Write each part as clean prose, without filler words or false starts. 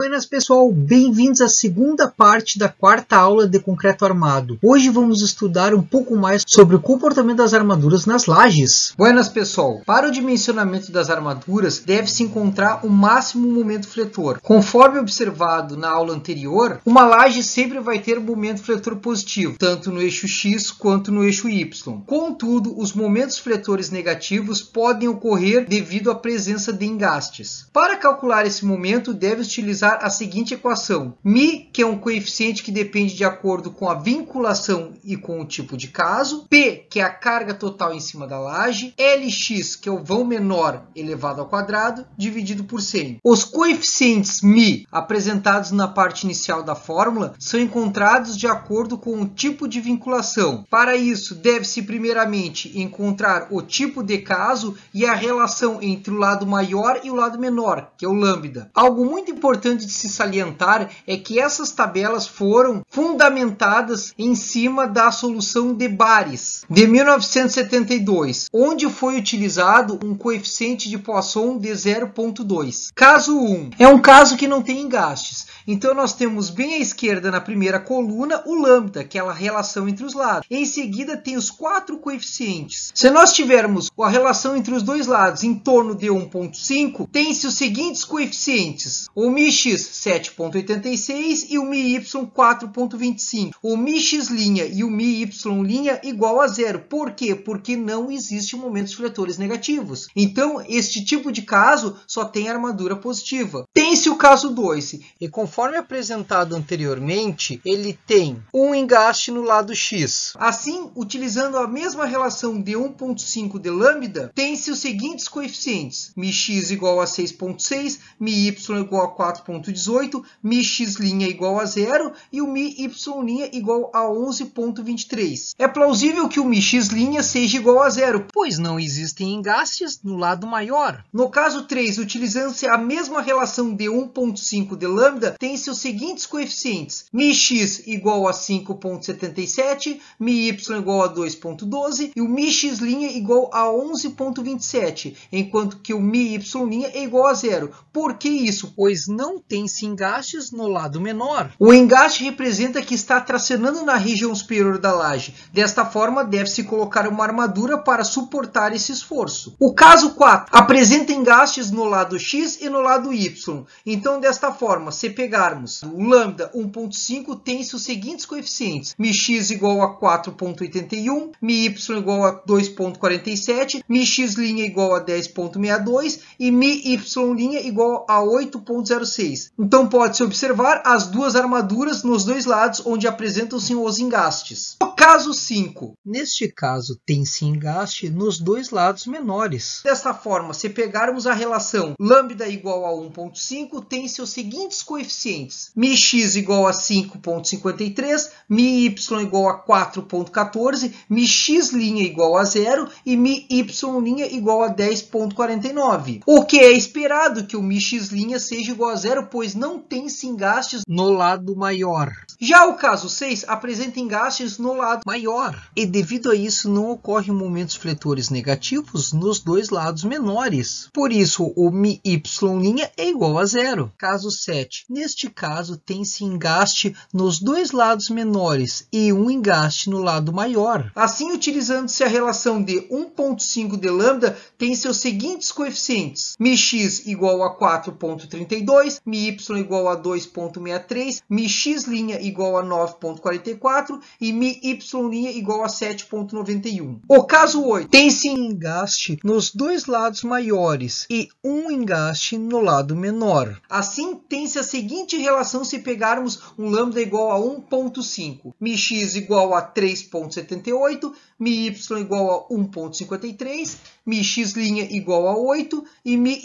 Buenas pessoal, bem-vindos à segunda parte da quarta aula de concreto armado. Hoje vamos estudar um pouco mais sobre o comportamento das armaduras nas lajes. Buenas pessoal, para o dimensionamento das armaduras deve-se encontrar o máximo momento fletor. Conforme observado na aula anterior, uma laje sempre vai ter um momento fletor positivo, tanto no eixo X quanto no eixo Y. Contudo, os momentos fletores negativos podem ocorrer devido à presença de engastes. Para calcular esse momento, deve utilizar a seguinte equação: μ, que é um coeficiente que depende de acordo com a vinculação e com o tipo de caso, P, que é a carga total em cima da laje, Lx, que é o vão menor elevado ao quadrado, dividido por 100. Os coeficientes μ apresentados na parte inicial da fórmula são encontrados de acordo com o tipo de vinculação. Para isso, deve-se primeiramente encontrar o tipo de caso e a relação entre o lado maior e o lado menor, que é o lambda. Algo muito importante de se salientar é que essas tabelas foram fundamentadas em cima da solução de Bares, de 1972, onde foi utilizado um coeficiente de Poisson de 0,2. Caso 1 é um caso que não tem engastes. Então, nós temos bem à esquerda, na primeira coluna, o lambda, que é a relação entre os lados. Em seguida, tem os 4 coeficientes. Se nós tivermos a relação entre os dois lados em torno de 1,5, tem-se os seguintes coeficientes: o μx 7,86 e o μy 4,25. O μx' e o μy' igual a zero. Por quê? Porque não existem momentos fletores negativos. Então, este tipo de caso só tem armadura positiva. Tem-se o caso 2, e conforme apresentado anteriormente, ele tem um engaste no lado X. Assim, utilizando a mesma relação de 1,5 de lambda, tem-se os seguintes coeficientes: μx igual a 6,6, μy igual a 4,18, μx' igual a 0 e o μy' igual a 11,23. É plausível que o μx' seja igual a 0, pois não existem engastes no lado maior. No caso 3, utilizando-se a mesma relação de 1,5 de lambda, tem-se os seguintes coeficientes: μx igual a 5,77, μy igual a 2,12 e o μx' igual a 11,27, enquanto que o μy' é igual a 0. Por que isso? Pois não tem-se engastes no lado menor. O engaste representa que está tracionando na região superior da laje. Desta forma, deve-se colocar uma armadura para suportar esse esforço. O caso 4 apresenta engastes no lado X e no lado Y. Então, desta forma, se pegarmos o lambda 1,5, tem-se os seguintes coeficientes: μx igual a 4,81, μy igual a 2,47, μx' igual a 10,62 e μy' igual a 8,06. Então, pode-se observar as duas armaduras nos dois lados onde apresentam-se os engastes. No caso 5, neste caso, tem-se engaste nos dois lados menores. Desta forma, se pegarmos a relação lambda igual a 1,5, tem-se os seguintes coeficientes: μx igual a 5,53, μy igual a 4,14, μx' igual a 0 e μy' igual a 10,49. O que é esperado que o μx' seja igual a 0, pois não tem-se engastes no lado maior. Já o caso 6 apresenta engastes no lado maior, e devido a isso não ocorrem momentos fletores negativos nos dois lados menores. Por isso, o μy' é igual a 0. Caso 7. Neste caso, tem-se engaste nos dois lados menores e um engaste no lado maior. Assim, utilizando-se a relação de 1,5 de lambda, tem seus seguintes coeficientes: μx igual a 4,32, μy igual a 2,63, μx' igual a 9,44 e μy' igual a 7,91. O caso 8. Tem-se engaste nos dois lados maiores e um engaste no lado menor. Assim, tem-se a seguinte relação se pegarmos um lambda igual a 1,5, μx igual a 3,78, μy igual a 1,53, μx' igual a 8 e μy'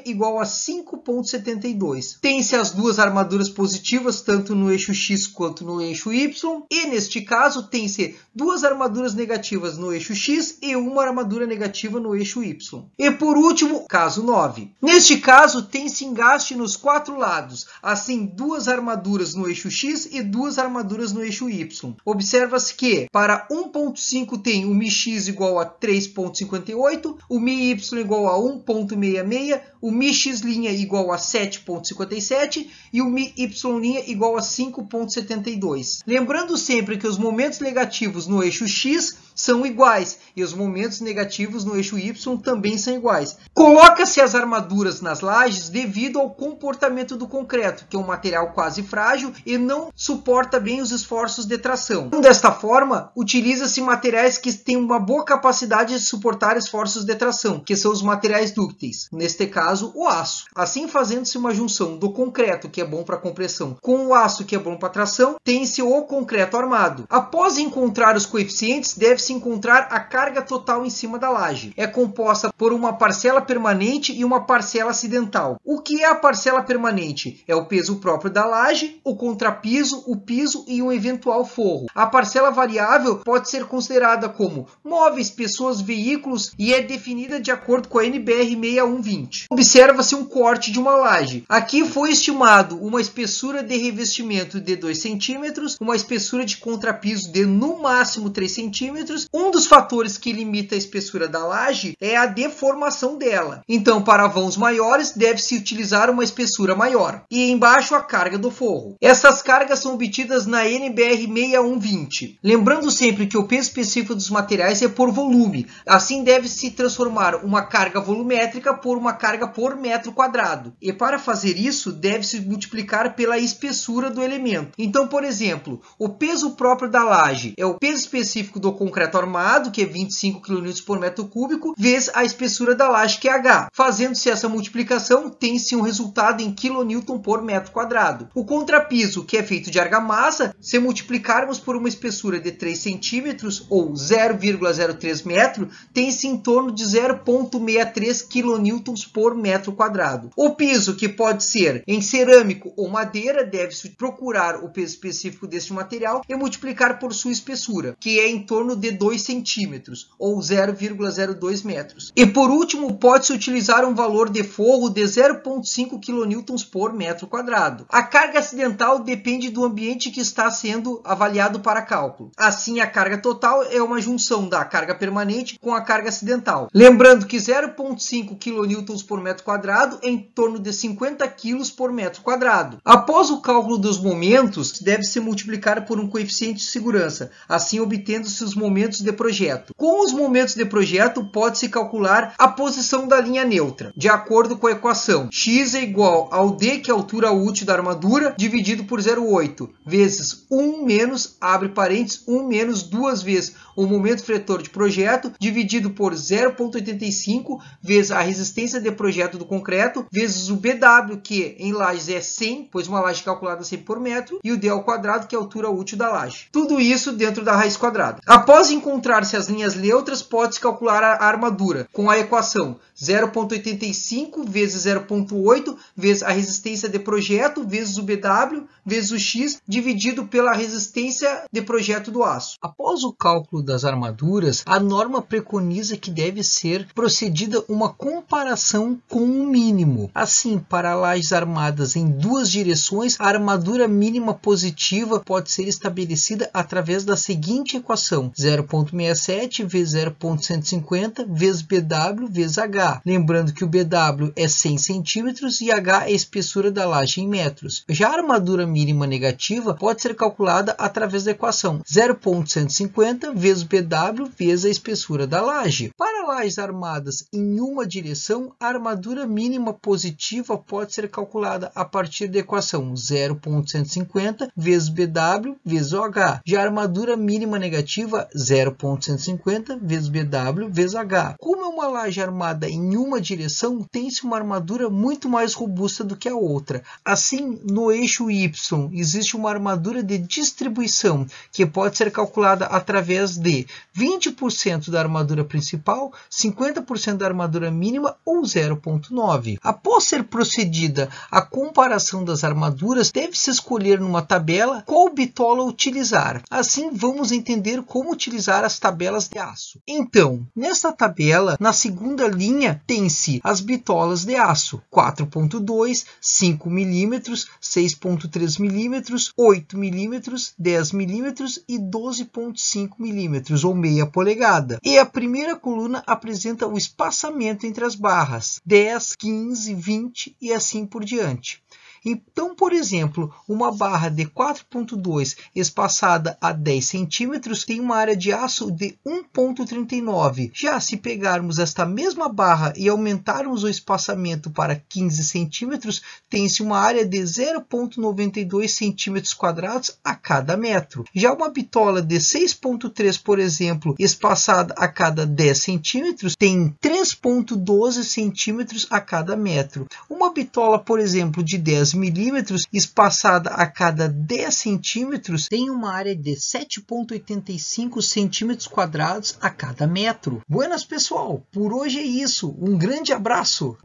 igual a 5,72. Tem-se as duas armaduras positivas tanto no eixo X quanto no eixo Y, e neste caso tem-se duas armaduras negativas no eixo X e uma armadura negativa no eixo Y. E por último, caso 9. Neste caso, tem-se engaste nos quatro lados, assim duas armaduras no eixo X e duas armaduras no eixo Y. Observa-se que para 1,5 tem o μx igual a 3,58, 1,58, o MI Y igual a 1,66, o MI X' igual a 7,57 e o MI Y' igual a 5,72. Lembrando sempre que os momentos negativos no eixo X são iguais e os momentos negativos no eixo Y também são iguais. Coloca-se as armaduras nas lajes devido ao comportamento do concreto, que é um material quase frágil e não suporta bem os esforços de tração. Desta forma, utiliza-se materiais que têm uma boa capacidade de suportar esforços de tração, que são os materiais dúcteis, neste caso o aço. Assim, fazendo-se uma junção do concreto, que é bom para compressão, com o aço, que é bom para tração, tem-se o concreto armado. Após encontrar os coeficientes, deve-se encontrar a carga total em cima da laje. É composta por uma parcela permanente e uma parcela acidental. O que é a parcela permanente? É o peso próprio da laje, o contrapiso, o piso e um eventual forro. A parcela variável pode ser considerada como móveis, pessoas, veículos e é definida de acordo com a NBR 6120. Observa-se um corte de uma laje. Aqui foi estimado uma espessura de revestimento de 2 cm, uma espessura de contrapiso de no máximo 3 cm. Um dos fatores que limita a espessura da laje é a deformação dela. Então, para vãos maiores, deve-se utilizar uma espessura maior. E embaixo a carga do forro. Essas cargas são obtidas na NBR 6120. Lembrando sempre que o peso específico dos materiais é por volume. Assim, deve-se transformar uma carga volumétrica por uma carga por metro quadrado. E para fazer isso, deve-se multiplicar pela espessura do elemento. Então, por exemplo, o peso próprio da laje é o peso específico do concreto armado, que é 25 kN por metro cúbico, vezes a espessura da laje, que é H. Fazendo-se essa multiplicação, tem-se um resultado em kN por metro quadrado. O contrapiso, que é feito de argamassa, se multiplicarmos por uma espessura de 3 cm ou 0,03 metro, tem-se em torno de 0,63 kN por metro quadrado. O piso, que pode ser em cerâmico ou madeira, deve-se procurar o peso específico deste material e multiplicar por sua espessura, que é em torno de 2 centímetros ou 0,02 metros. E por último, pode-se utilizar um valor de forro de 0,5 kN por metro quadrado. A carga acidental depende do ambiente que está sendo avaliado para cálculo. Assim, a carga total é uma junção da carga permanente com a carga acidental. Lembrando que 0,5 kN por metro quadrado é em torno de 50 kg por metro quadrado. Após o cálculo dos momentos, deve-se multiplicar por um coeficiente de segurança, assim obtendo-se os momentos de projeto. Com os momentos de projeto, pode-se calcular a posição da linha neutra, de acordo com a equação x é igual ao d, que é a altura útil da armadura, dividido por 0,8, vezes 1 menos, abre parênteses, 1 menos 2 vezes o momento fretor de projeto, dividido por 0,85, vezes a resistência de projeto do concreto, vezes o BW, que em lajes é 100, pois uma laje calculada 100 por metro, e o d ao quadrado, que é a altura útil da laje. Tudo isso dentro da raiz quadrada. Após encontrar-se as linhas neutras, pode-se calcular a armadura com a equação 0,85 vezes 0,8 vezes a resistência de projeto vezes o BW vezes o X dividido pela resistência de projeto do aço. Após o cálculo das armaduras, a norma preconiza que deve ser procedida uma comparação com o mínimo. Assim, para lajes armadas em duas direções, a armadura mínima positiva pode ser estabelecida através da seguinte equação: 0,67 vezes 0,150 vezes BW vezes H. Lembrando que o BW é 100 centímetros e H é a espessura da laje em metros. Já a armadura mínima negativa pode ser calculada através da equação 0,150 vezes BW vezes a espessura da laje. Para lajes armadas em uma direção, a armadura mínima positiva pode ser calculada a partir da equação 0,150 vezes BW vezes OH. Já a armadura mínima negativa, 0,150 vezes BW vezes H. Como é uma laje armada em uma direção, tem-se uma armadura muito mais robusta do que a outra. Assim, no eixo Y, existe uma armadura de distribuição, que pode ser calculada através de 20% da armadura principal, 50% da armadura mínima ou 0,9. Após ser procedida a comparação das armaduras, deve-se escolher numa tabela qual bitola utilizar. Assim, vamos entender como utilizar utilizar as tabelas de aço. Então, nesta tabela, na segunda linha, tem-se as bitolas de aço 4.2, 5 mm, 6.3 mm, 8 mm, 10 mm e 12.5 mm ou meia polegada. E a primeira coluna apresenta o espaçamento entre as barras 10, 15, 20 e assim por diante. Então, por exemplo, uma barra de 4.2 espaçada a 10 centímetros tem uma área de aço de 1.39. Já se pegarmos esta mesma barra e aumentarmos o espaçamento para 15 centímetros, tem-se uma área de 0.92 centímetros quadrados a cada metro. Já uma bitola de 6.3, por exemplo, espaçada a cada 10 centímetros, tem 3.12 centímetros a cada metro. Uma bitola, por exemplo, de 10 milímetros, espaçada a cada 10 centímetros, tem uma área de 7,85 centímetros quadrados a cada metro. Buenas, pessoal! Por hoje é isso. Um grande abraço!